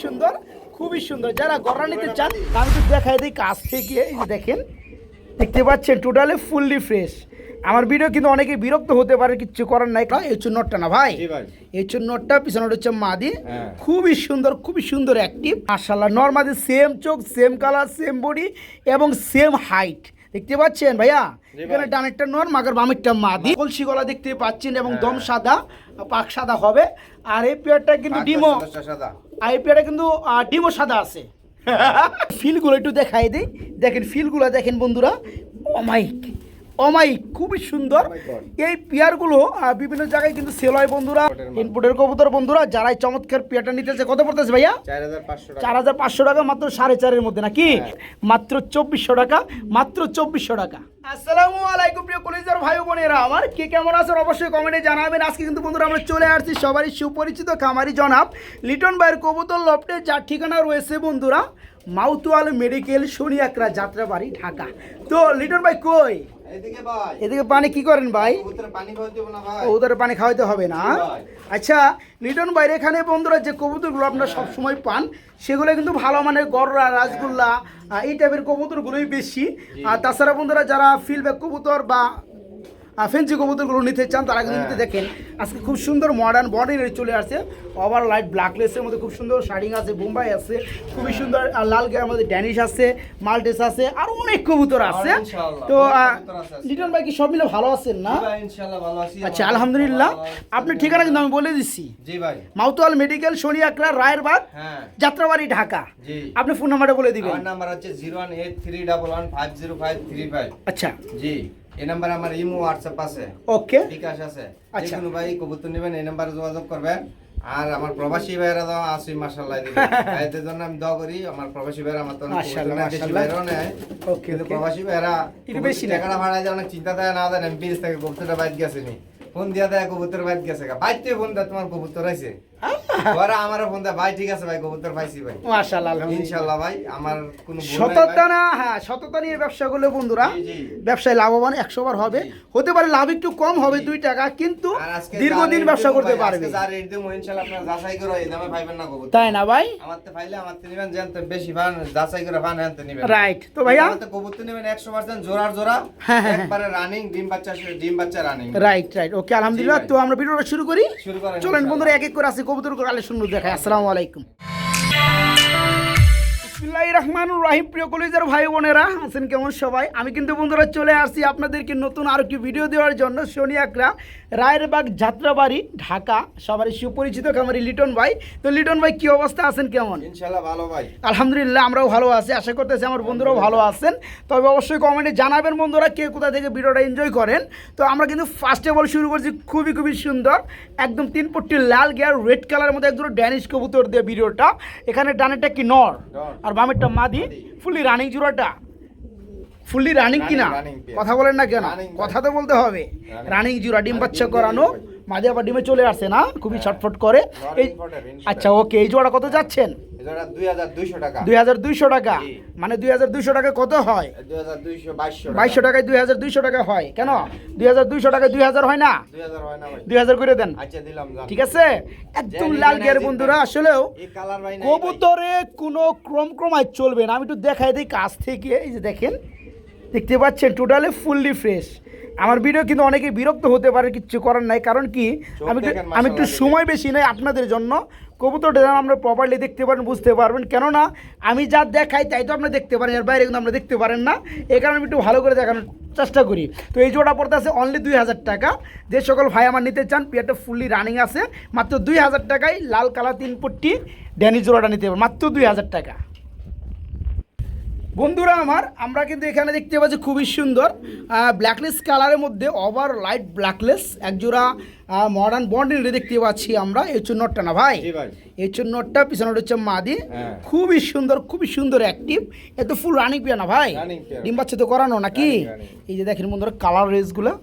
সুন্দর, খুবই সুন্দর। যারা গড়া নিতে চান আমি তো দেখাই দিই কাছ থেকে। এই যে দেখেন, দেখতে পাচ্ছেন টোটালি ফুললি ফ্রেশ। আমার ভিডিও কিন্তু অনেকে বিরক্ত হতে পারে, কিচ্ছু করার নাই। এই হচ্ছে নটটা না ভাই, এই হচ্ছে নটটা, পিছনে হচ্ছে মাদি। খুবই সুন্দর, খুবই সুন্দর অ্যাক্টিভ মাশাআল্লাহ। নরমাদি সেম চোখ, সেম কালার, সেম বডি এবং সেম হাইট। দেখতে পাচ্ছেন ভাইয়া, এখানে ডানেরটা নর, মাগের বামেরটা মাদি। কলসি গলা দেখতে পাচ্ছেন এবং দম সাদা, পাক সাদা হবে। আর এই পেয়ারটা কিন্তু ডিমো, আর এই পেয়ারটা কিন্তু ডিমো সাদা আছে। ফিলগুলো একটু দেখাই দিই, দেখেন ফিলগুলো দেখেন বন্ধুরা, অমাইক অমাইক, খুবই সুন্দর। এই পেয়ারগুলো বিভিন্ন জায়গায় কিন্তু সেল হয় বন্ধুরা, ইনপুটের কবুতর বন্ধুরা। যারা এই চমৎকার পেয়ারটা নিতেছে কত পড়তেছে ভাইয়া? 4500 টাকা, মাত্র 4.5 মধ্যে নাকি? মাত্র 2400 টাকা, মাত্র 2400 টাকা। আসসালামু আলাইকুম প্রিয় কলিজার ভাই বোনেরা আমার, কে কেমন আছেন অবশ্যই কমেন্টে জানাবেন। আজকে কিন্তু বন্ধুরা আমরা চলে আসছি সবারই সুপরিচিত খামারি জনাব লিটন ভাইয়ের কবুতর লফটে, যার ঠিকানা রয়েছে বন্ধুরা মাউতওয়াল মেডিকেল, শনিয়াকড়া, যাত্রাবাড়ি, ঢাকা। তো লিটন ভাই কই? এদিকে পানি কি করেন ভাই? কবুতরের পানি খাওয়াইতে হবে না। আচ্ছা লিটন ভাইয়ের এখানে বন্ধুরা যে কবুতরগুলো আপনারা সবসময় পান সেগুলো কিন্তু ভালো মানের গররা, রাজগোল্লা, এই টাইপের কবুতরগুলোই বেশি। আর তাছাড়া বন্ধুরা যারা ফিল্ডব্যাক কবুতর বা ফেন্সি কবুতরগুলো নিতে চান তারা কিন্তু নিতে দেখেন আজকে খুব সুন্দর মডার্ন বডি চলে আসছে। ওভার লাইট ব্ল্যাকলেসের মধ্যে খুব সুন্দর শাড়িং আছে, বোম্বাই আছে, খুবই সুন্দর লাল গের মধ্যে ড্যানিশ আছে, মাল্টেস আছে, আর অনেক কবুতর আছে। তো লিটন ভাই কি সব মিলে ভালো আছেন না? আচ্ছা আলহামদুলিল্লাহ। আপনার ঠিকানা কিন্তু আমি বলে দিচ্ছি, মাউতওয়াল মেডিকেল, শনিয়াকড়া, রায়েরবাগ, যাত্রাবাড়ি, ঢাকা। আপনি ফোন নাম্বারটা বলে দিবেন। আমার নাম্বার হচ্ছে 01831150505। আচ্ছা জি, এই নাম্বারে আমার ইমো হোয়াটসঅ্যাপ আছে, ওকে, বিকাশ আছে। আচ্ছা, কোনো ভাই কবুতর নেবেন এই নাম্বারে যোগাযোগ করবেন। আর আমার প্রবাসী ভাইরা তো আছে মাশাআল্লাহ, এদের জন্য আমি দোয়া করি। আমার প্রবাসী ভাইরা আমার তো মাশাআল্লাহ ভাইরাও নেয়, কিন্তু প্রবাসী ভাইরা একটু বেশি টাকাটা ভাড়ায় যায়, অনেক চিন্তা দেয় না দেয়। আমি বিদেশ থেকে কবুতরটা বাইক গেছিনি, ফোন দিয়া দেয় কবুতর বাইক গেছে, বাইতে ফোন দেয় তোমার কবুতর আছে। ওরা আমারও ফোন দেয়, ভাই ঠিক আছে ভাই কবুতর পাইছি ভাই, মাশাআল্লাহ ইনশাআল্লাহ ভাই। আমার কোনো সততা না, হ্যাঁ সততা নিয়ে ব্যবসা করলে বন্ধুরা ব্যবসায় লাভবান 100 বার হবে। হতে পারে লাভ একটু কম হবে 2 টাকা, কিন্তু দীর্ঘদিন ব্যবসা করতে পারবে। যা রেট দেব ইনশাআল্লাহ আপনারা যাচাই করে এই দামে পাইবেন না কবুতর, তাই না ভাই? আমারতে পাইলে আমারতে নেবেন, জানতে বেশি পান যাচাই করে পান আনতে নেবেন, রাইট। তো ভাইয়া আমারতে কবুতর নেবেন 100% জোড়ার জোড়া, একবারে রানিং ডিম বাচ্চা রানিং। রাইট রাইট, ওকে আলহামদুলিল্লাহ। তো আমরা ভিডিওটা শুরু করি, চলেন বন্ধুরা এক এক করে আসি কবুতর কালেকশন দেখাই। আসসালামু আলাইকুম, বিসমিল্লাহির রহমানির রহিম। প্রিয় কলিজার ভাই বোনেরা আছেন কেমন সবাই? আমি কিন্তু বন্ধুরা চলে আসছি আপনাদেরকে নতুন আর একটি ভিডিও দেওয়ার জন্য, শনিয়াকড়া, রায়েরবাগ, যাত্রাবাড়ি, ঢাকা, সবারই সুপরিচিত খামারি লিটন ভাই। তো লিটন ভাই কি অবস্থা, আছেন কেমন? ইনশাআল্লাহ ভালো ভাই, আলহামদুলিল্লাহ আমরাও ভালো আছি, আশা করতেছি আমার বন্ধুরাও ভালো আছেন। তবে অবশ্যই কমেন্টে জানাবেন বন্ধুরা কে কোথা থেকে ভিডিওটা এনজয় করেন। তো আমরা কিন্তু ফার্স্ট অফ অল শুরু করছি খুবই খুবই সুন্দর, একদম 3 পট্টি লাল গিয়ার রেড কালারের মধ্যে একদম ড্যানিশ কবুতর দিয়ে ভিডিওটা। এখানে ডানেরটা কি নর আর বামেরটা মাদি, ফুললি রানিং জোড়াটা। ফুললি রানিং কিনা কথা বলেন না কেন? কথা তো বলতে হবে। রানিং জোড়া, ডিম বাচ্চা করানো, মাঝে আবার ডিমে চলে আসছে না, খুবই ছটফট করে। আচ্ছা ওকে, এই জোড়া কত যাচ্ছেন? 2200 টাকা। 2200 টাকা, মানে 2200 টাকা কত হয়? 2200 টাকায় 2200 টাকা হয়। কেন 2200 টাকায় 2000 হয় না? 2000 করে দেন। আচ্ছা দিলাম, ঠিক আছে। একদম লাল গিয়ার বন্ধুরা, আসলেও কবুতরে কোনো ক্রমায় চলবে না। আমি একটু দেখাই দিই কাছ থেকে। এই যে দেখেন, দেখতে পাচ্ছেন টোটালি ফুললি ফ্রেশ। আমার ভিডিও কিন্তু অনেকে বিরক্ত হতে পারে, কিচ্ছু করার নাই। কারণ কি আমি একটু সময় বেশি নেই আপনাদের জন্য। কবুতরটা যেন আমরা প্রপারলি দেখতে পারেন, বুঝতে পারবেন। কেননা আমি যা দেখাই তাই তো আপনারা দেখতে পারেন, এর বাইরে কিন্তু আমরা দেখতে পারেন না। এই কারণে আমি একটু ভালো করে দেখানোর চেষ্টা করি। তো এই জোড়া পড়তে আছে অনলি 2000 টাকা। যে সকল ভাই আমার নিতে চান, পেয়ারটা ফুললি রানিং আছে, মাত্র 2000 টাকায় লাল কালার 3 পট্টি ড্যানি জোড়াটা নিতে পারেন মাত্র 2000 টাকা। বন্ধুরা আমার, আমরা কিন্তু এখানে দেখতে পাচ্ছি খুবই সুন্দর ব্ল্যাকলেস কালারের মধ্যে ওভার লাইট ব্ল্যাকলেস একজোড়া মডার্ন বন্ডিল দেখতে পাচ্ছি আমরা। এই হচ্ছে নটটা না ভাই? এই হচ্ছে নটটা, পিছনে হচ্ছে মাদি। খুবই সুন্দর, খুবই সুন্দর অ্যাক্টিভ। এত ফুল রানিং পেয়া না ভাই? ডিম বাচ্চা তো করানো নাকি? এই যে দেখেন বন্ধুরা কালার রেসগুলো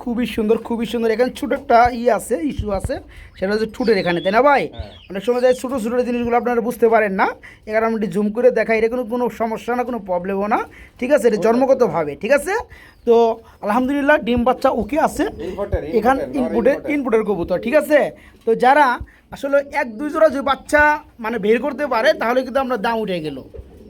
খুবই সুন্দর, খুবই সুন্দর। এখানে ছোটো একটা আছে, ইস্যু আছে, সেটা হচ্ছে ঠুটের এখানে, তাই না ভাই? অনেক সময় যায় ছোটো ছোটো জিনিসগুলো আপনারা বুঝতে পারেন না, এ কারণে আমি জুম করে দেখাই। এটা কোনো সমস্যা না, কোনো প্রবলেমও না, ঠিক আছে? এটা জন্মগতভাবে ঠিক আছে। তো আলহামদুলিল্লাহ ডিম বাচ্চা ওকে আছে। এখানে ইনপুটের কবুতর, ঠিক আছে? তো যারা আসলে 1-2 জোড়া যে বাচ্চা মানে বের করতে পারে তাহলে কিন্তু আমরা দাম উঠে গেল,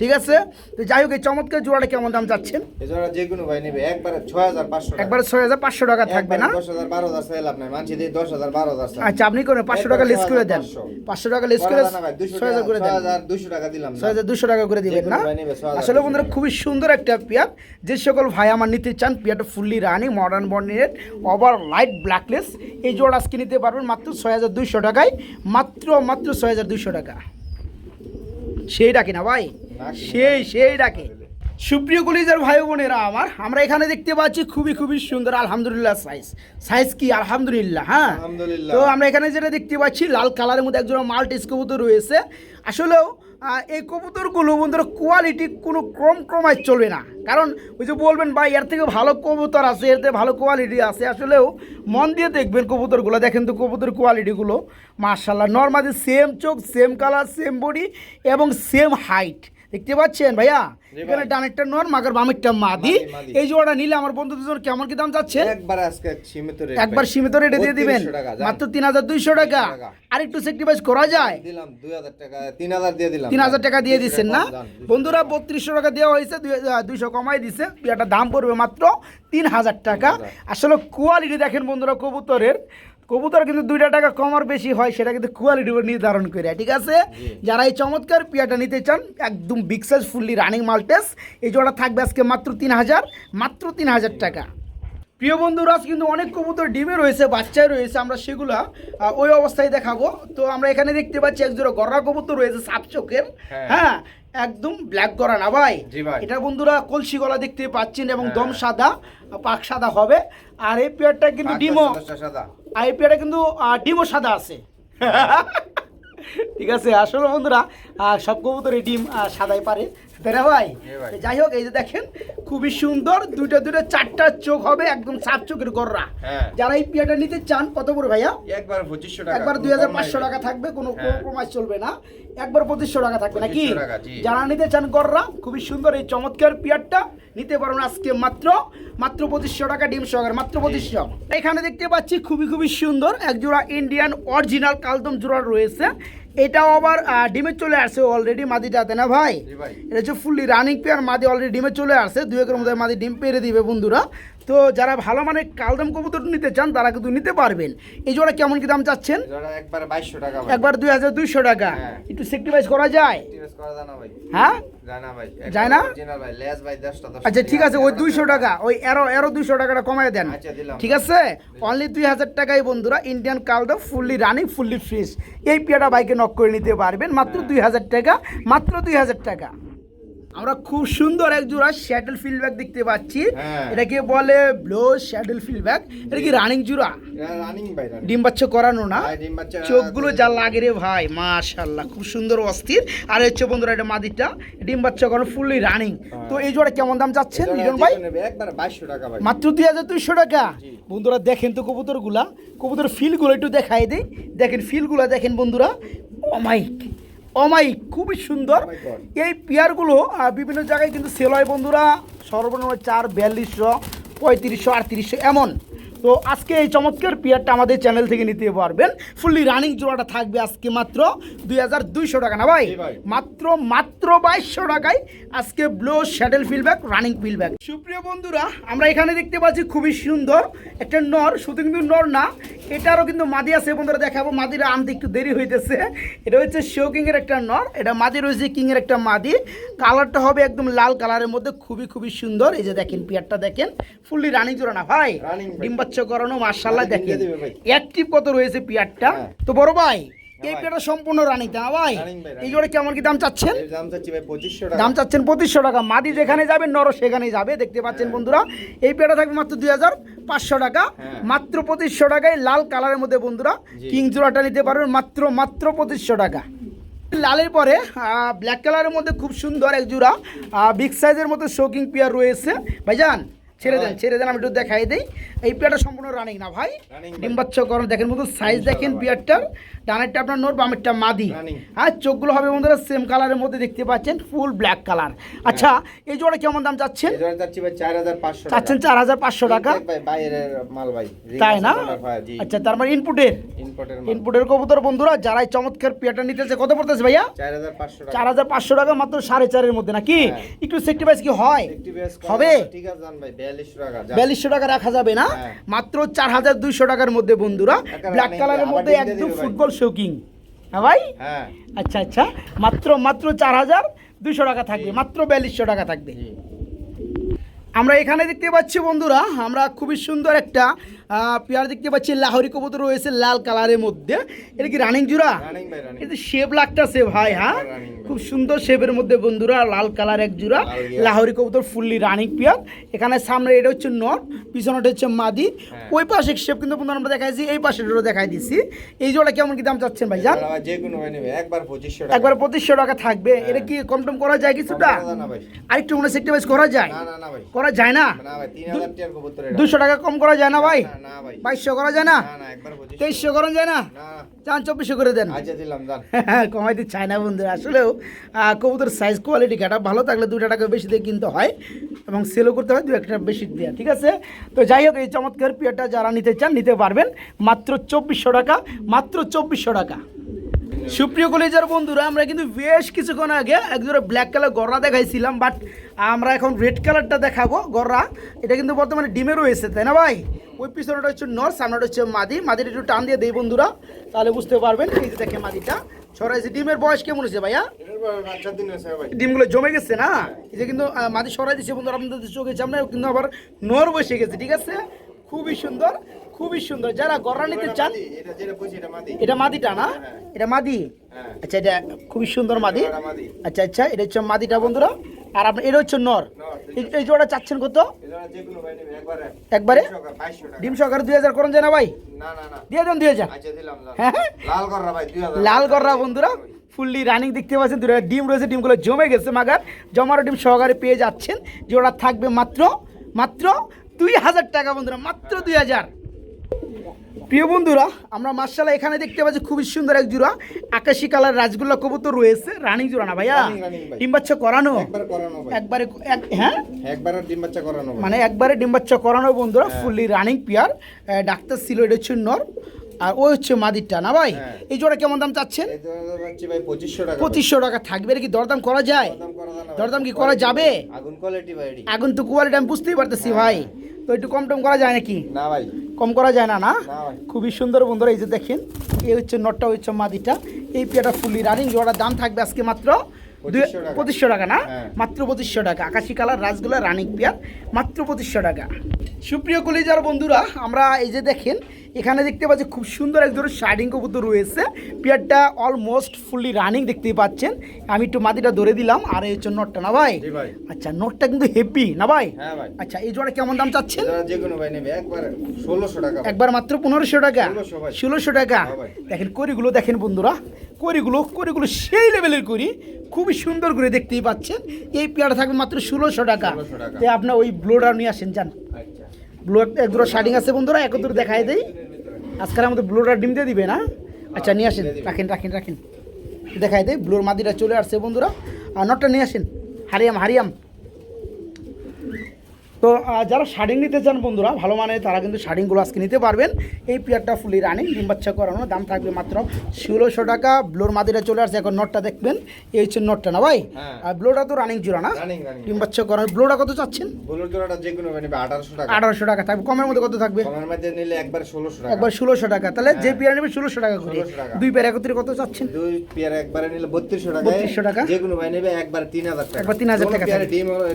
ঠিক আছে। তো যাই হোক এই চমৎকার জোড়াটা কেমন দাম যাচ্ছেন? এই জোড়া যে কোনো ভাই নেবে একবারে 6500 টাকা, একবারে 6500 টাকা থাকবে না? 10000 12000 সেল আপনি মানছি দিয়ে 10000 12000। আচ্ছা আপনি করেন 500 টাকা লেস করে দেন, 500 টাকা লেস করে 6000 করে দেন, 6200 টাকা দিলাম না, 6200 টাকা করে দিবেন না? আসলে বন্ধুরা খুবই সুন্দর একটা পেয়ার, যে সকল ভাই আমার নিতে চান পেয়ারটা ফুললি রানিং মডার্ন বর্ণের ওভার লাইট ব্ল্যাকলেস, এই জোড়া আজকে নিতে পারবেন মাত্র 6200 টাকায়, মাত্র 6200 টাকা। সেই ডাকি না ভাই, সেই ডাকে। সুপ্রিয় কলিজার ভাই বোনেরা আমার, আমরা এখানে দেখতে পাচ্ছি খুবই সুন্দর আলহামদুলিল্লাহ সাইজ কি আলহামদুলিল্লাহ, হ্যাঁ আলহামদুলিল্লাহ। তো আমরা এখানে যেটা দেখতে পাচ্ছি লাল কালারের মধ্যে একজন মাল্টিস কবুতর রয়েছে। আসলেও এই কবুতরগুলো বন্ধুরা কোয়ালিটি কোনো কমায় চলবে না, কারণ ওই যে বলবেন ভাই এর থেকে ভালো কবুতর আছে, এর থেকে ভালো কোয়ালিটি আছে। আসলেও মন দিয়ে দেখবেন কবুতরগুলো, দেখেন তো কবুতর কোয়ালিটিগুলো মাশাআল্লাহ, নর্মালি সেম চোখ, সেম কালার, সেম বডি এবং সেম হাইট দেখতে পাচ্ছেন ভাইয়া। এখানে ডানেরটা নর মাগার বামেরটা মাদি। এই জোড়াটা নিলে আমার বন্ধু দুজন কেমন কি দাম যাচ্ছে? একবার সীমিত রেটে দিয়ে দিবেন মাত্র 3200 টাকা। আর একটু স্যাক্রিফাইস করা যায়? দিলাম 2000 টাকা, 3000 দিয়ে দিলাম। 3000 টাকা দিয়ে দিচ্ছেন না বন্ধুরা? 3200 টাকা দেওয়া হয়েছে, 200 কমাই দিছে, এটা দাম পড়বে মাত্র 3000 টাকা। আসলে কোয়ালিটি দেখেন বন্ধুরা কবুতরের, কবুতর কিন্তু 2 টাকা কম আর বেশি হয় সেটা কিন্তু কোয়ালিটির উপর নির্ধারণ করে, ঠিক আছে। যারা এই চমৎকার পিয়াটা নিতে চান একদম big size fully running Maltese, এই জোড়া থাকবে আজকে মাত্র 3000 টাকা। প্রিয় বন্ধুরা আজ কিন্তু অনেক কবুতর ডিমে রয়েছে, বাচ্চায় রয়েছে, আমরা সেগুলা ওই অবস্থায় দেখাবো। তো আমরা এখানে দেখতে পাচ্ছি এক জোড়া গররা কবুতর রয়েছে সাপ চোখের, হ্যাঁ একদম ব্ল্যাক গরা না ভাই, এটা বন্ধুরা কলসি গলা দেখতে পাচ্ছেন এবং দম সাদা, পাক সাদা হবে। আর এই পেয়ারটা কিন্তু ডিমো সাদা, আর এই পেয়ারটা কিন্তু ডিমও সাদা আছে ঠিক আছে। আসলে বন্ধুরা সব কবুতরের ডিম সাদাই পারে, তাই না ভাই? যাই হোক এই যে দেখেন খুবই সুন্দর, দুইটা 4টা চোখ হবে, একদম সাপ চোখের গররা। যারা এই পেয়ারটা নিতে চান কত করে ভাইয়া? একবার 2500 টাকা, একবার 2500 টাকা থাকবে, কোনো কম্প্রোমাইজ চলবে না, একবার 2500 টাকা থাকবে নাকি? যারা নিতে চান গররা খুবই সুন্দর এই চমৎকার পেয়ারটা নিতে পারবেন আজকে মাত্র 2500 টাকা ডিম সহকারে, মাত্র 2500। এখানে দেখতে পাচ্ছি খুবই সুন্দর এক জোড়া ইন্ডিয়ান অরিজিনাল কালদম জোড়া রয়েছে, এটাও আবার ডিমে চলে আসছে অলরেডি মাদিটাতে না ভাই? এটা হচ্ছে ফুললি রানিং পেয়ার, মাদি অলরেডি ডিমে চলে আসছে, 2 একের মধ্যে মাদি ডিম পেরে দিবে বন্ধুরা। তো যারা ভালো মানে কালদম কবুতর নিতে চান তারা কিন্তু নিতে পারবেন। এই জোড়া কেমন কি দাম চাচ্ছেন? একবার 2200 টাকা, একবার 2200 টাকা। একটু স্যাক্রিফাইস করা যায়? হ্যাঁ যায় না? আচ্ছা ঠিক আছে, ওই 200 টাকা, ওই এরো 200 টাকাটা কমায় দেন, ঠিক আছে। অনলি 2000 টাকায় বন্ধুরা ইন্ডিয়ান কালদম ফুললি রানিং ফুললি ফ্রেশ, এই পেয়ারটা বাইকে নক করে নিতে পারবেন মাত্র 2000 টাকা, মাত্র 2000 টাকা। আমরা খুব সুন্দর এক জোড়া শ্যাডেল ফিল্ডব্যাক দেখতে পাচ্ছি, এটাকে বলে ব্লো শ্যাডেল ফিল্ডব্যাক। এটা কি রানিং জোড়া? রানিং ভাই, ডিম বাচ্চা করানো না? চোখগুলো যা লাগে রে ভাই মাশাআল্লাহ, খুব সুন্দর অস্থির। আর হচ্ছে বন্ধুরা এটা মাদিটা ডিম বাচ্চা করানো ফুললি রানিং। তো এই জোড়া কেমন দাম যাচ্ছেন লিটন ভাই? একবার 2200 টাকা ভাই, মাত্র 2200 টাকা। বন্ধুরা দেখেন তো কবুতরগুলা, কবুতর ফিলগুলো একটু দেখাই দেই, দেখেন ফিলগুলা দেখেন বন্ধুরা, অমাইক খুবই সুন্দর। এই পেয়ারগুলো বিভিন্ন জায়গায় কিন্তু সেল হয় বন্ধুরা, সর্বনিম্ন 44200, 3500, 3800 এমন। তো আজকে এই চমৎকার পেয়ারটা আমাদের চ্যানেল থেকে নিতে পারবেন, ফুললি রানিং জোড়াটা থাকবে আজকে মাত্র 2200 টাকা না ভাই? মাত্র 2200 টাকায় আজকে ব্লো শ্যাডেল ফিল্ডব্যাক রানিং ফিল্ডব্যাক। সুপ্রিয় বন্ধুরা আমরা এখানে দেখতে পাচ্ছি খুবই সুন্দর একটা নর, শুধু কিন্তু নর না এটারও কিন্তু মাদি আছে বন্ধুরা, দেখাবো। মাদিরা আনতে একটু দেরি হইতেছে, এটা হচ্ছে শো কিং এর একটা নর, এটা মাদি রয়েছে কিং এর একটা মাদি। কালারটা হবে একদম লাল কালারের মধ্যে, খুবই সুন্দর। এই যে দেখেন পেয়ারটা দেখেন ফুললি রানিং জোড়া না ভাই? ডিম বাচ্চা করানো মাশাআল্লাহ, দেখেন অ্যাক্টিভ কত রয়েছে পেয়ারটা। তো বড় ভাই এই পেয়ারটা সম্পূর্ণ রানিং না ভাই? এই জোড়া কেমন কি দাম চাচ্ছেন? দাম চাচ্ছি ভাই 2500 টাকা, দাম চাচ্ছেন 2500 টাকা। মাদি যেখানে যাবে নর সেখানেই যাবে, দেখতে পাচ্ছেন বন্ধুরা। এই পেয়ারটা থাকবে মাত্র 2500 টাকা, মাত্র 2500 টাকায় লাল কালারের মধ্যে বন্ধুরা কিং জোড়াটা নিতে পারবেন মাত্র 2500 টাকা। লালের পরে ব্ল্যাক কালারের মধ্যে খুব সুন্দর এক জোড়া বিগ সাইজের মধ্যে শোকিং পেয়ার রয়েছে ভাইজান, ছেড়ে দেন আমি একটু দেখাই দিই। এই পেয়ারটা সম্পূর্ণ রানিং না ভাই, ডিম বাচ্চা করানো। দেখেন বন্ধু সাইজ দেখেন পেয়ারটার, ডানেরটা আপনার নর, বামেরটা মাদি। হ্যাঁ, চোখগুলো হবে বন্ধুরা সেম কালারের মধ্যে দেখতে পাচ্ছেন, ফুল ব্ল্যাক কালার। আচ্ছা, এই জোড়া কেমন দাম চাচ্ছেন? চাচ্ছেন 4,500 টাকা, তাই না? আচ্ছা, তার মানে ইনপুটের কবুতর বন্ধুরা। যারা এই চমৎকার পেয়ারটা নিতেছে কত পড়তেছে ভাইয়া? 4,500 টাকা, মাত্র 4.5 মধ্যে নাকি? একটু সেক্টিভাইজ কি হয়? হবে 4200 টাকা রাখা যাবে না? মাত্র 4,200 টাকার মধ্যে বন্ধুরা, ব্ল্যাক কালারের মধ্যে একদম ফুটবল শৌকিং। হ্যাঁ ভাই, আচ্ছা, মাত্র 4,200 টাকা থাকবে, মাত্র 4200 টাকা থাকবে। আমরা এখানে দেখতে পাচ্ছি বন্ধুরা, আমরা খুবই সুন্দর একটা পেয়ার দেখতে পাচ্ছি, লাহোরি কবুতর রয়েছে লাল কালারের মধ্যে। এটা কি রানিং জোড়া? এটা শেপ লাগতেছে ভাই। হ্যাঁ, খুব সুন্দর শেপের মধ্যে বন্ধুরা, লাল কালার এক জোড়া লাহোরি কবুতর, ফুললি রানিং পেয়ার। এখানে সামনে এটা হচ্ছে নর, পিছনেটা হচ্ছে মাদি। ওই পাশে শেপ কিন্তু বন্ধুরা আমরা দেখাইছি, এই পাশে দেখাই দিচ্ছি। এই জোড়া কেমন কি দাম চাচ্ছেন ভাই জান? একবার 2500 টাকা থাকবে। এটা কি কম টম করা যায় কিছুটা? আরেকটু মনে সেক্টিভাইজ করা যায়? করা যায় না? 200 টাকা কম করা যায় না ভাই? 2200 করা যায় না? 2300 করা যায় না? 2400 করে দেন। কমাইতে চায় না বন্ধুরা। আসলেও কবুতর সাইজ কোয়ালিটি ঘাটা ভালো থাকলে 2 টাকা বেশি দিয়ে কিনতে হয় এবং সেলও করতে হয় 2-1 টাকা বেশি দিয়ে, ঠিক আছে? তো যাই হোক, এই চমৎকার পেয়ারটা যারা নিতে চান নিতে পারবেন, মাত্র 2400 টাকা, মাত্র 2400 টাকা। সুপ্রিয় কলেজের বন্ধুরা, আমরা কিন্তু বেশ কিছুক্ষণ আগে একজোড়া ব্ল্যাক কালার গররা দেখাইছিলাম, বাট আমরা এখন রেড কালারটা দেখাবো গররা। এটা কিন্তু বর্তমানে ডিমে রয়েছে, তাই না ভাই? ওই পিছনেটা হচ্ছে নর, সামনেটা হচ্ছে মাদি। মাদিটা একটু টান দিয়ে দেই বন্ধুরা, তাহলে বুঝতে পারবেন। এই যে দেখে মাদিটা সরাইছে। ডিমের বয়স কেমন হয়েছে ভাইয়া? ডিমগুলো জমে গেছে না? এই যে কিন্তু মাদি সরাই দিচ্ছে বন্ধুরা, আপনাদের চোখের সামনে কিন্তু আবার নর বসে গেছে, ঠিক আছে? খুবই সুন্দর, খুবই সুন্দর। যারা গররা নিতে চান, এটা মাদিটা না? এটা মাদি। আচ্ছা, এটা খুবই সুন্দর মাদি। আচ্ছা, এটা হচ্ছে মাদিটা বন্ধুরা। আর আপনার এটা হচ্ছে নর। এই জোড়া চাচ্ছেন কত? একবারে ডিম সহকারে 2000 করেন যায় না ভাই? দিয়ে দেন 2000। হ্যাঁ, লাল গররা বন্ধুরা, ফুললি রানিং দেখতে পাচ্ছেন। দুটো ডিম রয়েছে, ডিমগুলো জমে গেছে মাগার, জমারও ডিম সহকারে পেয়ে যাচ্ছেন। জোড়া থাকবে মাত্র 2000 টাকা বন্ধুরা, মাত্র 2000। প্রিয় বন্ধুরা, আমরা মাশাআল্লাহ এখানে দেখতে পাচ্ছি খুবই সুন্দর এক জোড়া আকাশি কালার রাজগোল্লা কবুতর রয়েছে। রানিং জোড়া না ভাইয়া? ডিম বাচ্চা করানো একবারে? হ্যাঁ, একবারে ডিম বাচ্চা করানো, মানে একবারে ডিম বাচ্চা করানো বন্ধুরা, ফুললি রানিং পেয়ার। ডাক্তার ছিল, এটা হচ্ছে নর, আর ওই হচ্ছে মাদিরটা না ভাই? এই জোড়া কেমন দাম চাচ্ছেন? 2500 টাকা থাকবে। কি দরদাম করা যায়? দরদাম কি করা যাবে? আগুন তো কোয়ালিটি আমি বুঝতেই পারতেছি ভাই, তো একটু কম টম করা যায় নাকি? না ভাই, কম করা যায় না? খুবই সুন্দর বন্ধুরা, এই যে দেখেন, এই হচ্ছে নটটা, হচ্ছে মাদিটা। এই পেয়ারটা ফুললি রানিং। জোড়ার দাম থাকবে আজকে মাত্র 2500 টাকা না? মাত্র 2500 টাকা। আকাশি কালার রাজগোল্লা রানিং পেয়ার, মাত্র 2500 টাকা। সুপ্রিয় কলিজার বন্ধুরা, আমরা এই যে দেখেন এখানে দেখতে পাচ্ছি খুব সুন্দর এক ধরনের শার্ডিং কবুতর রয়েছে। পেয়ারটা অলমোস্ট ফুললি রানিং দেখতেই পাচ্ছেন। আমি একটু মাদিটা ধরে দিলাম। আর এই হচ্ছে নটটা না ভাই? আচ্ছা, নটটা কিন্তু হেভি না ভাই? আচ্ছা, এই জোড়া কেমন দাম চাচ্ছেন? একবার মাত্র 1500 টাকা, 1600 টাকা। দেখেন করিগুলো দেখেন বন্ধুরা, করিগুলো সেই লেভেলের করি, খুবই সুন্দর করে দেখতেই পাচ্ছেন। এই পেয়ারটা থাকবে মাত্র 1600 টাকা। আপনার ওই ব্লোডার নিয়ে আসেন যান। ব্লো এক দুটো শার্টিং আছে বন্ধুরা, একদূর দেখাই দেই। আজকাল আমাদের ব্লোডার ডিম দিয়ে দিবে না? আচ্ছা, নিয়ে আসেন, রাখেন দেখাই দেয়। ব্লোর মাদিরা চলে আসছে বন্ধুরা। আর নটটা নিয়ে আসেন, হারিয়াম। তো যারা শার্টিং নিতে চান বন্ধুরা ভালো মানে, তারা কিন্তু শার্টিংগুলো আজকে নিতে পারবেন। এই পেয়ারটা ফুলি রানিং, ডিম বাচ্চা করানো, দাম থাকবে মাত্র 1600 টাকা। ব্লোর মাদিরা চলে আসছে। এখন নটটা দেখবেন, এই হচ্ছে নটটা না ভাই? আর ব্লোটা তো রানিং জোড়া না? ডিম বাচ্চা করানো। ব্লোটা কত চাচ্ছেন? 1800 টাকা থাকবে। কমের মধ্যে কত থাকবে? একবার 1600 টাকা। তাহলে যে পেয়ার নেবে 1600 টাকা করে। দুই পেয়ার একত্রে কত চাচ্ছেন? দুই পেয়ার একবারে নিলে 3200 টাকা। যে কোনো ভাই নেবে একবার 3000 টাকা। একবার 3000 টাকা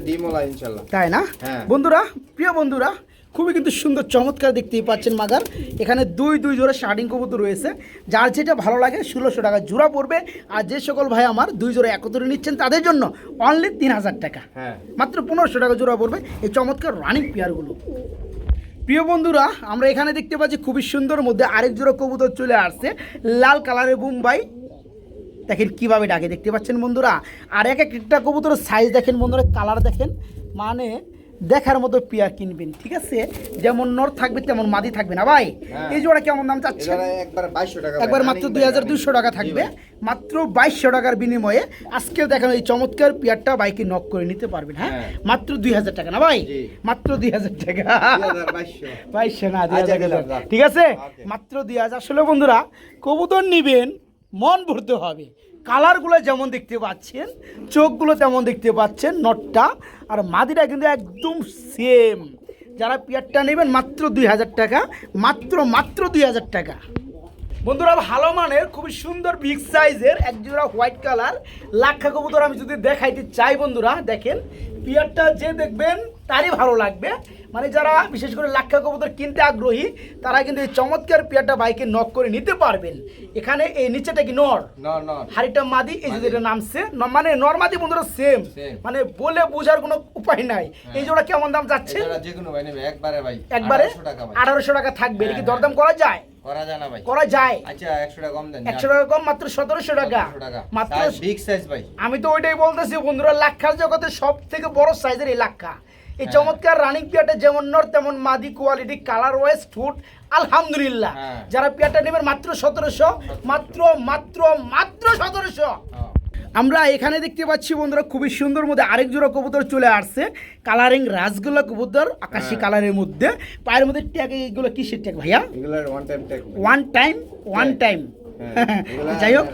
ডিম ওলা ইনশাআল্লাহ, তাই না? বন্ধুরা, প্রিয় বন্ধুরা, খুবই কিন্তু সুন্দর চমৎকার দেখতেই পাচ্ছেন মাগার। এখানে দুই জোড়া শার্টিং কবুতর রয়েছে। যার যেটা ভালো লাগে 1600 টাকা জোড়া পড়বে। আর যে সকল ভাই আমার 2 জোড়া একত্রে নিচ্ছেন তাদের জন্য অনলি 3000 টাকা, মাত্র 1500 টাকা জোড়া পড়বে এই চমৎকার রানিং পেয়ারগুলো। প্রিয় বন্ধুরা, আমরা এখানে দেখতে পাচ্ছি খুবই সুন্দর মধ্যে আরেক জোড়া কবুতর চলে আসছে, লাল কালারের বুম্বাই। দেখেন কিভাবে ডাকে, দেখতে পাচ্ছেন বন্ধুরা। আর এক একটা কবুতরের সাইজ দেখেন বন্ধুরা, কালার দেখেন, মানে দেখার মতো পেয়ার কিনবেন, ঠিক আছে? যেমন নর থাকবে তেমন মাদি থাকবে না ভাই। এই জোড়া কেমন দাম চাচ্ছে? একবার 2200 টাকা, একবার মাত্র 2200 টাকা থাকবে, মাত্র 2200 টাকার বিনিময়ে আজকে দেখানো এই চমৎকার পেয়ারটা বাইকে নক করে নিতে পারবেন। হ্যাঁ, মাত্র 2000 টাকা না ভাই? মাত্র 2000 টাকা, 2200 না 2000, ঠিক আছে? মাত্র 2000। আসলে বন্ধুরা কবুতর নিবেন মন ভরতে হবে। কালারগুলো যেমন দেখতে পাচ্ছেন, চোখগুলো তেমন দেখতে পাচ্ছেন, নটটা আর মাদিটা কিন্তু একদম সেম। যারা পেয়ারটা নেবেন মাত্র 2000 টাকা, মাত্র 2000 টাকা। বন্ধুরা ভালো মানের খুবই সুন্দর বিগ সাইজের এক জোড়া হোয়াইট কালার লাক্ষা কবুতর আমি যদি দেখাইতে চাই, বন্ধুরা দেখেন পেয়ারটা যে দেখবেন তারই ভালো লাগবে। মানে যারা বিশেষ করে লাক্ষা কবুতর কিনতে আগ্রহী তারা কিন্তু এই চমৎকার পেয়ারটা বাইকে নক করে নিতে পারবেন। এখানে এই নিচেটা কি নর, হাড়িটা মাদি, এই যে এটা নামছে মানে নর মাদি বন্ধুরা সেম, মানে বলে বোঝার কোনো উপায় নাই। এই জোড়া কেমন দাম যাচ্ছে? একবারে 1800 টাকা থাকবে। এটা কি দরদাম করা যায়? করা যায় না ভাই? করা যায়। আচ্ছা 100 টাকা কম দেন। 100 টাকা কম, মাত্র 1700 টাকা। মাত্র বিগ সাইজ ভাই। আমি তো ওইটাই বলতেছি বন্ধুরা, লাক্ষার জগতে সব থেকে বড় সাইজের এই লাক্ষা। এই চমৎকার রানিং পেয়ারটা যেমন নর তেমন মাদি, কোয়ালিটি, কালার ওয়াইজ, ফুট আলহামদুলিল্লাহ। যারা পেয়ারটা নেবেন মাত্র 1700, মাত্র 1700। আমরা এখানে দেখতে পাচ্ছি বন্ধুরা খুবই সুন্দর মধ্যে আরেক জোড়া কবুতর চলে আসছে, কালারিং রাসগোল্লা কবুতর, আকাশি কালারের মধ্যে। পায়ের মধ্যে ট্যাগ, এইগুলো কিসের ট্যাগ ভাইয়া? এগুলার ওয়ান টাইম যাই হোক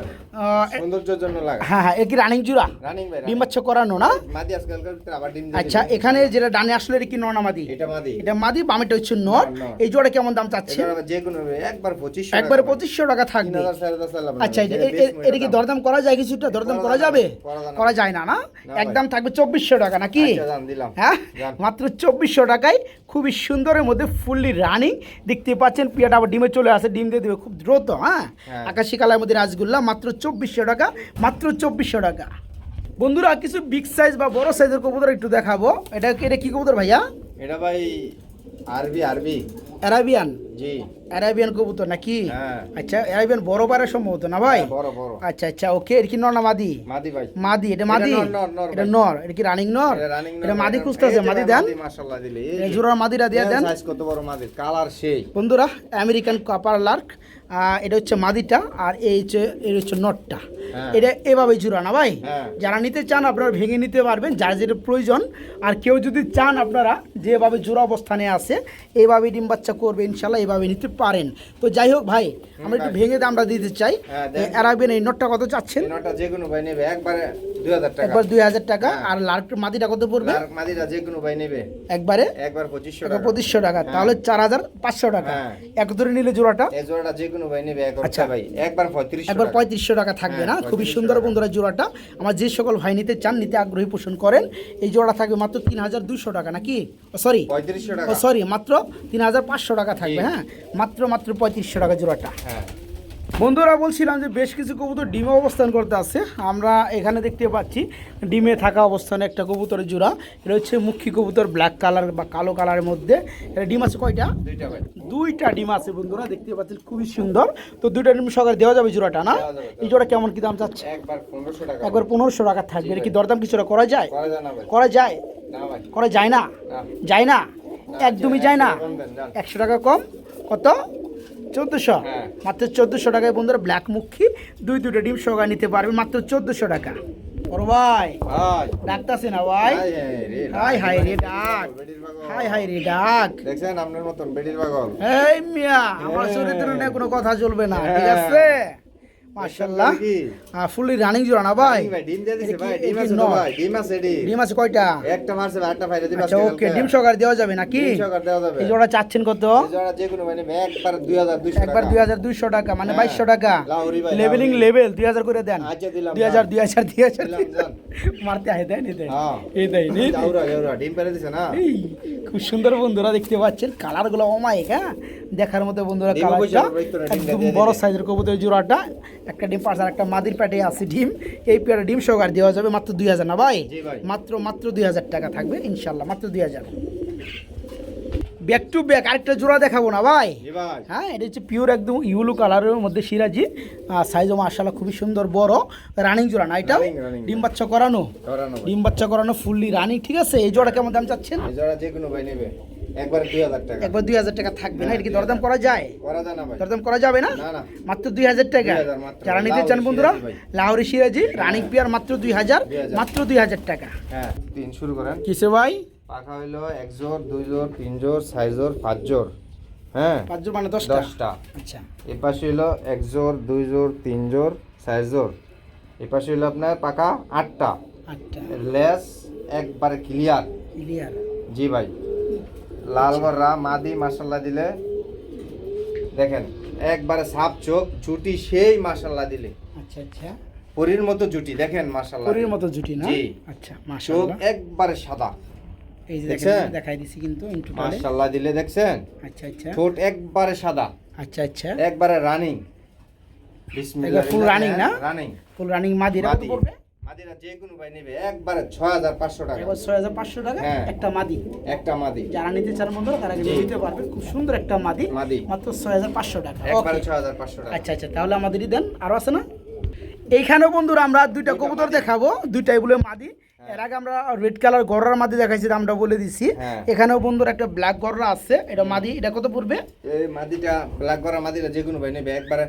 সৌন্দর্যের জন্য লাগা। হ্যাঁ, এর কি রানিং জোড়া? রানিং ভাই, ডিম বাচ্চা করানো না? মাদি আজকালকার আবার ডিম। আচ্ছা, এখানে যেটা ডানে আসলে এটা কি নর না মাদি? এটা মাদি, বামেটা হচ্ছে নর। এই জোড়া কেমন দাম চাচ্ছে? যে কোনো একবার 2500, একবারে 2500 টাকা থাকবে। আচ্ছা, এটা কি দরদাম করা যায়? কিছুটা দরদাম করা যাবে? করা যায় না, না? একদম থাকবে 2400 টাকা নাকি? হ্যাঁ, মাত্র 2400 টাকায় খুবই সুন্দরের মধ্যে ফুললি রানিং দেখতে পাচ্ছেন। পিয়াটা আবার ডিমে চলে আসে, ডিম দিয়ে দেবে খুব দ্রুত। হ্যাঁ, আকাশি কালারের মধ্যে রাসগোল্লা, মাত্র 2400 টাকা, মাত্র 2400 টাকা। বন্ধুরা কিছু বিগ সাইজ বা বড় সাইজের কবুতর একটু দেখাবো। এটা কি কবুতর ভাইয়া? এটা ভাই আরবি অ্যারাবিয়ান। জি, অ্যারাবিয়ান কবুতর নাকি? আচ্ছা, অ্যারাবিয়ান বড় পাড়ার সম্ভবত না ভাই? বড়। আচ্ছা, ওকে। এটা কি নর না মাদি? ভাই। মাদি। এটা মাদি, এটা নর। এটা কি রানিং নর? এটা মাদি খুঁজতেছে, মাদি দেন। মাশাআল্লাহ দিলে এই জোড়া মাদিরা দিয়ে দেন। সাইজ কত বড় মাদি, কালার সেই। বন্ধুরা আমেরিকান কাপার লার্ক, এটা হচ্ছে মাদিটা আর এই হচ্ছে নটটা। এটা এভাবে জোড়া না ভাই? যারা নিতে চান আপনারা ভেঙে নিতে পারবেন, যার যেটা প্রয়োজন। আর কেউ যদি চান আপনারা যেভাবে জোড়া অবস্থানে আছে এইভাবে ডিম বাচ্চা করবে ইনশাল্লাহ, এইভাবে নিতে পারেন। তো যাই হোক ভাই, আমরা একটু ভেঙে আমরা দিতে চাই। অ্যারাবিয়ান এই নটটা কত চাচ্ছেন? নটটা যে কোনো ভাই নেবে একবারে 2000 টাকা। একবার 2000 টাকা। আর লার্ক মাদিটা কত পড়বে? লার্ক মাদিটা যে কোনো ভাই নেবে একবার 2500 টাকা। তাহলে 4500 টাকা। এক ধরে নিলে জোড়াটা, এই জোড়াটা যে কোনো ভাই নেবে ভাই একবার 3500 টাকা থাকবে না? খুবই সুন্দর বন্ধুরা জোড়াটা। আমার যে সকল ভাই নিতে চান, নিতে আগ্রহী পোষণ করেন, এই জোড়া থাকবে মাত্র 3200 টাকা নাকি? সরি 3500 টাকা। সরি, মাত্র 3500 টাকা থাকবে। হ্যাঁ, মাত্র 3500 টাকা জোড়াটা। বন্ধুরা বলছিলাম যে বেশ কিছু কবুতর ডিমে অবস্থান করতে আছে। আমরা এখানে দেখতে পাচ্ছি ডিমে থাকা অবস্থানে একটা কবুতরের জোড়া। এটা হচ্ছে মুখী কবুতর, ব্ল্যাক কালার বা কালো কালারের মধ্যে। এটা ডিম আছে কয়টা? দুইটা ডিম আছে বন্ধুরা, দেখতে পাচ্ছেন খুবই সুন্দর। তো দুইটা ডিম সহকারে দেওয়া যাবে জোড়াটা না? এই জোড়া কেমন কি দাম চাচ্ছে? একবার 1500 টাকা থাকবে। এটা কি দরদাম কিছুটা করা যায়? করা যায়? করা যায় না? যায় না, একদমই যায় না। 100 টাকা কম, কত? 1400। মাত্র 1400 টাকায় বন্ধুরা ব্ল্যাক মুখী দুইটা ডিম সহকারে নিতে পারবেন, মাত্র 1400 টাকা। ওর ভাই ডাকতাছে না ভাই? হাই রে ডাক, হাই রে ডাক। দেখছেন আপনার মতন বেডির পাগল। এই মিয়া, আমার চরিত্র নিয়ে কোনো কথা চলবে না, ঠিক আছে? মাশাআল্লাহ, ফুললি রানিং জোড়া না ভাই? ডিম দিয়ে দিছে ভাই, ডিম আছে ভাই, ডিম আছে কয়টা? একটা মারছে ভাই, একটা ফাইরে দিবা। আচ্ছা, ওকে, ডিম সহকারে দেওয়া যাবে নাকি? ডিম সহকারে দেওয়া যাবে। এই জোড়া চাচ্ছেন কত? এই জোড়া যে কোনো মানে একবার 2200 টাকা। একবার 2200 টাকা, মানে 2200 টাকা। লেভেলিং লেভেল 2000 করে দেন। আচ্ছা দিলাম 2000 মারতে আহে দেন। এই দেয় নি যাওরা ডিম পেরে দিছে না? খুব সুন্দর বন্ধুরা দেখতে পাচ্ছেন কালারগুলো অমায়িক। হ্যাঁ, দেখার মতো বন্ধুরা কালারটা একদম বড় সাইজের কবুতরের জোড়াটা। একটা ডিম পাশ আর একটা মাদির পেটে আছে ডিম। এই পেয়ারে ডিম সহকারে দেওয়া যাবে মাত্র 2000 না ভাই? মাত্র 2000 টাকা থাকবে ইনশাল্লাহ, মাত্র 2000। ব্যাক টু ব্যাক আরেকটা জোড়া দেখাবো না ভাই? জি ভাই। হ্যাঁ, এটা হচ্ছে পিওর একদম ইউলো কালারের মধ্যে সিরাজি, সাইজও মাশাআল্লাহ খুবই সুন্দর বড়, রানিং জোড়া না এটা? Running। ডিম বাচ্চা করানো, ভাই। ডিম বাচ্চা করানো ফুললি রানিং, ঠিক আছে। এই জোড়া কেমন দাম চাচ্ছেন? এই জোড়া যে কোনো ভাই নেবে একবার 2000 টাকা। একবার 2000 টাকা থাকবে না? এটা কি দরদাম করা যায়? করা যায় না ভাই। দরদাম করা যাবে না? না, না। মাত্র 2000 টাকা। 2000 মাত্র। যারা নিতে চান বন্ধুরা, লাহোরি সিরাজি ভাই। লাহোরি সিরাজি রানিং পেয়ার মাত্র 2000, মাত্র 2000 টাকা। হ্যাঁ, 3 শুরু করেন। কিসে ভাই? পাখা হইলো 1 জোড় 2 জোড় 3 জোড় 6 জোড় 5 জোড়। হ্যাঁ, 5 জোড় মানে 10টা। 10টা। আচ্ছা, এই পাশে হইলো 1 জোড় 2 জোড় 3 জোড় 6 জোড়। এই পাশে হইলো আপনার পাখা 8টা। 8টা লেস একবারে ক্লিয়ার। ক্লিয়ার। জি ভাই। লাল গররা মাদি মাশাআল্লাহ দিলে দেখেন একবারে সাপ চোখ জুটি সেই মাশাআল্লাহ দিলে আচ্ছা আচ্ছা, পরীর মতো জুটি দেখেন মাশাআল্লাহ। পরীর মতো জুটি না? জি। আচ্ছা, চোখ মাশাআল্লাহ। একবারে সাদা। এই যে দেখছেন? দেখেন, দেখাই দিছি কিন্তু ইনটু টালে। মাশাআল্লাহ দিলে দেখছেন? আচ্ছা আচ্ছা, ঠোঁট একবারে সাদা, আচ্ছা আচ্ছা, একবারে রানিং। বিসমিল্লাহ। ফুল রানিং না? রানিং। ফুল রানিং মাদিরা কত মাদি। পড়বে? মাদিরা যে কোনো ভাই নেবে একবারে 6500 টাকা। এবার 6500 টাকা হ্যাঁ। একটা মাদি। একটা মাদি যারা নিতে চান বন্ধুরা তারা কিন্তু জি। নিতে পারবে, খুব সুন্দর একটা মাদি, মাদি। মাত্র 6500 টাকা। একবারে ওকে, 6500 টাকা। আচ্ছা আচ্ছা, তাহলে আমাদেরই দেন। আরো আছে না? এইখানেও বন্ধুরা আমরা দুইটা কবুতর দেখাবো, দুইটাই বলে মাদি। এর আগে আমরা রেড কালার গররার মাদি দেখাইছি, দামটা বলে দিছি। হ্যাঁ। এখানেও বন্ধুরা একটা ব্ল্যাক গররা আছে, এটা মাদি। এটা কত পড়বে? এই মাদিটা ব্ল্যাক করা মাদিটা যে কোনো ভাই নেবে একবারে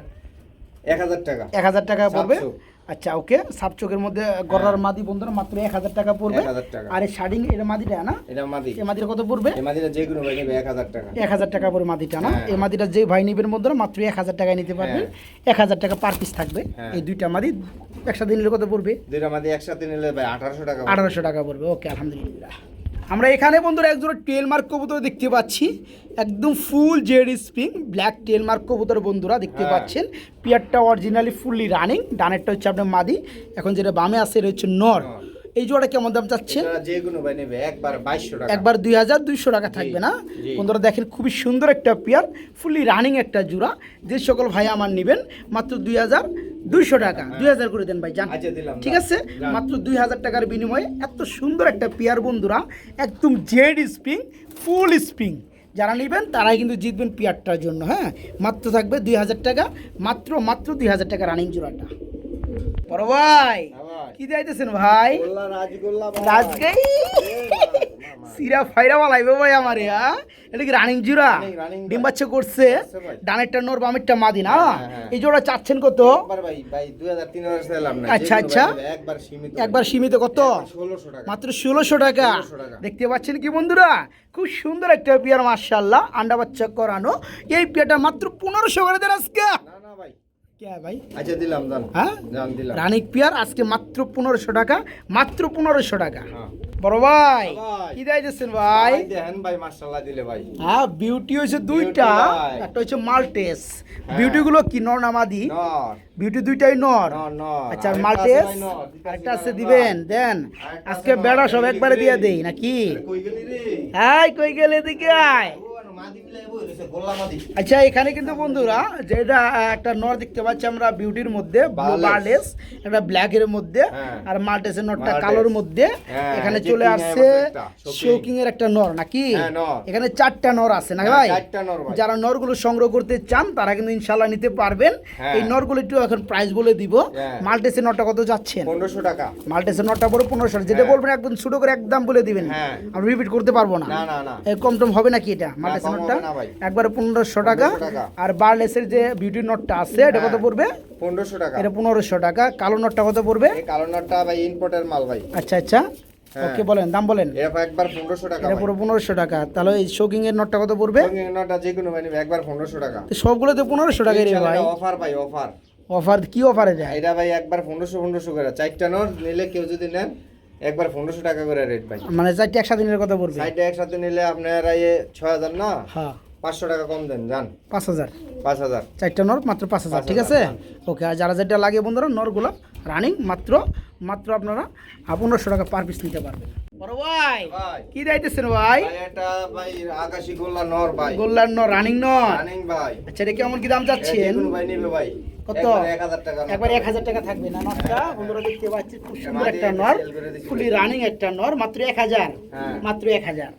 1000 টাকা। 1000 টাকা পড়বে। সাতশো। আচ্ছা ওকে, সাপ চোখের মধ্যে গররার মাদি বন্ধুরা মাত্র 1000 টাকা পড়বে। 1000 টাকা। আর এই শার্টিং এটা মাদিটা না? এটা মাদি। এই মাদিটা কত পড়বে? এই মাদিটা যে কোনো ভাই নেবে 1000 টাকা। 1000 টাকা পড়ে মাদিটা না? হ্যাঁ। এই মাদিটা যে ভাই নিবেন বন্ধুরা মাত্র 1000 টাকায় নিতে পারবেন। 1000 টাকা পার পিস থাকবে। হ্যাঁ। এই দুইটা মাদি একসাথে নিলে কত পড়বে? দুইটা মাদি একসাথে নিলে ভাই 1800 টাকা। 1800 টাকা পড়বে। ওকে, আলহামদুলিল্লাহ। আমরা এখানে বন্ধুরা একজোড়া টেল মার্ক কবুতর দেখতে পাচ্ছি, একদম ফুল জেড স্প্রিং ব্ল্যাক টেল মার্ক কবুতর বন্ধুরা দেখতে হ্যাঁ। পাচ্ছেন। পিয়ারটা অরিজিনালি ফুললি রানিং, ডানেরটা হচ্ছে আপনার মাদি, এখন যেটা বামে আছে এটা হচ্ছে নর। নর। এই জোড়া কেমন দাম চাচ্ছেন? এটা যে কোনো ভাই নেবে একবার 2200 টাকা। একবার 2200 টাকা থাকবে না? জি। বন্ধুরা দেখেন খুবই সুন্দর একটা পেয়ার, ফুললি রানিং একটা জোড়া। যে সকল ভাই আমার নেবেন মাত্র 2200 টাকা। 2000 করে দেন ভাই, জান। আচ্ছা, দিলাম। ঠিক আছে, যান। মাত্র 2000 টাকার বিনিময়ে এত সুন্দর একটা পেয়ার বন্ধুরা, একদম জেড স্প্রিং ফুল স্প্রিং। যারা নেবেন তারাই কিন্তু জিতবেন পেয়ারটার জন্য। হ্যাঁ, মাত্র থাকবে 2000 টাকা, মাত্র 2000 টাকা রানিং জোড়াটা। বড় ভাই হ্যাঁ ভাই। কি দিতেছেন ভাই? গোল্লা রাজগোল্লা ভাই। রাজগাই সিরা ফাইরা বালাইবে ভাই আমারে। এটা কি রানিং জোড়া? রানিং ডিম ভাই। বাচ্চা করছে? করছে ভাই। ডানেরটা নর বামেরটা মাদি না? হ্যাঁ, হ্যাঁ। এই জোড়া চাচ্ছেন কত? একবার ভাই 2000 3000 চাইলাম না। আচ্ছা, যে কোনো আচ্ছা। ভাই নেবে একবার সীমিত। একবার সীমিত কত? 1600 টাকা। মাত্র 1600 টাকা। 1600 টাকা। দেখতে পাচ্ছেন কি বন্ধুরা, খুব সুন্দর একটা পেয়ার মাশাআল্লাহ, আন্ডা বাচ্চা করানো। এই পেয়ারটা মাত্র 1500 করে দেন আজকে। না না ভাই। কে ভাই? আচ্ছা, দিলাম জান। হ্যাঁ, জান দিলাম। রানিক পেয়ার আজকে মাত্র 1500 টাকা, মাত্র 1500 টাকা। হ্যাঁ। বড় ভাই ভাই। কি দিতেছেন ভাই? ভাই দেখেন ভাই মাশাআল্লাহ দিলে ভাই। হ্যাঁ, বিউটি হয়েছে দুইটা, ভাই। একটা হচ্ছে মাল্টেস। হ্যাঁ। বিউটি গুলো কি নর না মাদি? নর। বিউটি দুইটাই নর। নর, নর। আচ্ছা, আরেকটা মাল্টেস আছে ভাই নর। আরেকটা আছে, দিবেন দেন। আরেকটা আজকে আছে নর। বেড়া সব কই একবারে গেলি দিয়ে রে? দেই নাকি? আরে কই গেলি রে? হাই কই গেলে এদিকে আয়। ও মাদি বিলাই বই রইছে গোল্লা মাদি। আচ্ছা, এখানে কিন্তু বন্ধুরা যেটা একটা নর দেখতে পাচ্ছি আমরা বিউটির মধ্যে, বার্লেস একটা ব্ল্যাক এর মধ্যে, হ্যাঁ। আর মাল্টেসের নরটা মাল্টেস। কালোর মধ্যে। হ্যাঁ, এখানে এই যে চলে কিং আসছে এর একটা, শোকিং এর একটা নর নাকি? হ্যাঁ, নর। এখানে 4টা নর আছে না হ্যাঁ, ভাই? 4টা নর ভাই। যারা নরগুলো সংগ্রহ করতে চান তারা কিন্তু ইনশাআল্লাহ নিতে পারবেন। হ্যাঁ। এই নরগুলো একটু এখন প্রাইস বলে দিব। হ্যাঁ। মাল্টেসের নরটা কত যাচ্ছেন? 1500 টাকা। মাল্টেসের নরটা বড় 1500, যেটা হ্যাঁ। বলবেন একদম ছোট করে একদম বলে দিবেন। হ্যাঁ। আমি রিপিট করতে পারবো না। না, না, না। এই কম টম হবে নাকি এটা মাল্টেসের কম নরটা? হবে না ভাই। একবারে 1500 টাকা। 1500 টাকা। আর বার্লেসের যে বিউটি নটটা আছে এটা কত হ্যাঁ। পড়বে? 1500 টাকা। এটা 1500 টাকা। কালো নটটা কত পড়বে? এই কালো নটটা ভাই ইম্পোর্টের মাল ভাই। আচ্ছা আচ্ছা, হ্যাঁ। ওকে বলেন, দাম বলেন। এটা একবার 1500 টাকা এটা ভাই। পুরো 1500 টাকা। তাহলে এই শোকিং এর নটটা কত পড়বে? সঙ্গে নটটা যে কোনো ভাই নেবে একবার 1500 টাকা। তো সবগুলো তো 1500 টাকা রে ভাই। অফার ভাই, অফার। অফার কি অফারে দেয়? এটা ভাই একবার 1500 করে 4টা নট নিলে কেউ যদি নেন একবার 1500 টাকা করে রেট ভাই। মানে 4টা একসাথে নিলে কত পড়বে? সাইডে একসাথে নিলে আপনার এই 6000 না, হ্যাঁ, 500 টাকা কম দেন জান। 5000। 5000। 4টা নর মাত্র 5000, ঠিক আছে? ওকে, আর যারা যেটা লাগে বন্ধুরা নরগুলো রানিং মাত্র আপনারা 1500 টাকা পার পিস নিতে পারবেন। বড় ভাই ভাই। কি দিতেছেন ভাই? ভাই এটা ভাই আকাশী গোল্লা নর ভাই। গোল্লার নর, রানিং নর। রানিং ভাই। আচ্ছা, এটা কেমন কি দাম এটা যে চাচ্ছেন? কোনো ভাই নেবে ভাই। কত? একবার 1000 টাকা। একবার 1000 টাকা থাকবে না নরটা? বন্ধুরা দেখতে পাচ্ছি খুব সুন্দর একটা নর, ফুলি রানিং একটা নর, মাত্র 1000। হ্যাঁ। মাত্র 1000।